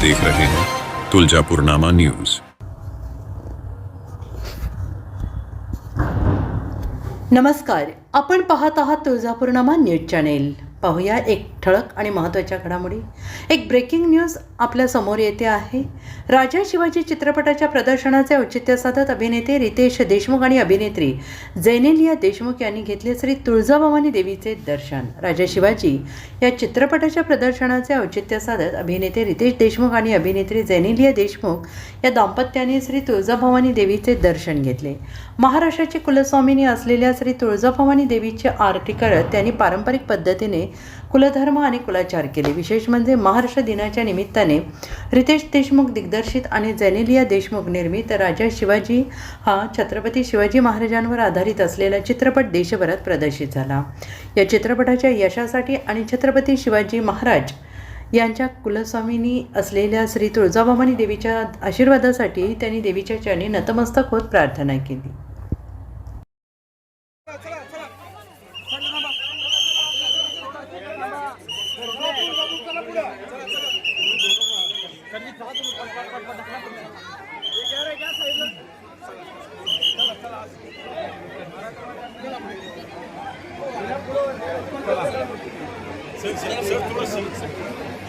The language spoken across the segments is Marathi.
देख रहे हैं तुळजापूरनामा न्यूज। नमस्कार, आपण पाहत आहात तुळजापूरनामा न्यूज चॅनेल। पाहूया एक ठळक आणि महत्त्वाच्या घडामोडी। एक ब्रेकिंग न्यूज आपल्या समोर येते आहे। राजा शिवाजी चित्रपटाच्या प्रदर्शनाचे औचित्य साधत अभिनेते रितेश देशमुख आणि अभिनेत्री जेनेलिया देशमुख यांनी घेतले श्री तुळजाभवानी देवीचे दर्शन। राजा शिवाजी या चित्रपटाच्या प्रदर्शनाचे औचित्य साधत अभिनेते रितेश देशमुख आणि अभिनेत्री जेनेलिया देशमुख या दाम्पत्याने श्री तुळजाभवानी देवीचे दर्शन घेतले। महाराष्ट्राची कुलस्वामिनी असलेल्या श्री तुळजाभवानी देवीची आरती करत त्यांनी पारंपरिक पद्धतीने कुलधर्म आणि कुलाचार केले। विशेष म्हणजे महाराष्ट्र दिनाच्या निमित्ताने रितेश देशमुख दिग्दर्शित आणि जेनेलिया देशमुख निर्मित राजा शिवाजी हा छत्रपती शिवाजी महाराजांवर आधारित असलेला चित्रपट देशभरात प्रदर्शित झाला। या चित्रपटाच्या यशासाठी आणि छत्रपती शिवाजी महाराज यांच्या कुलस्वामिनी असलेल्या श्री तुळजाभवानी देवीच्या आशीर्वादासाठी त्यांनी देवीच्या चरणी नतमस्तक होत प्रार्थना केली।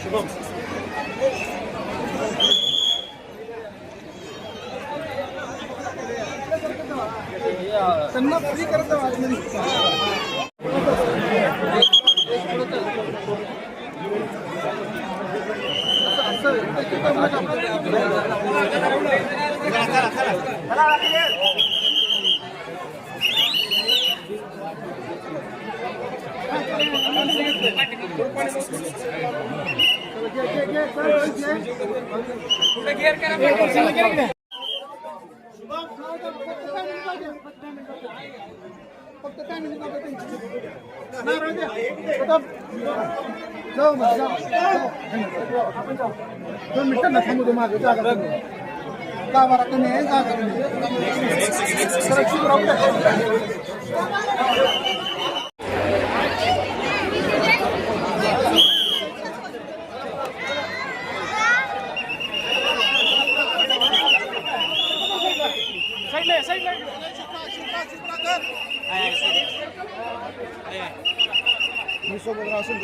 शुभम त्यांना फ्री करत फक्त काय मिनिट दोन मिनिटं ना थांबू दे माझं जागा का बरा कमी आहे जागा मी सोबत असेल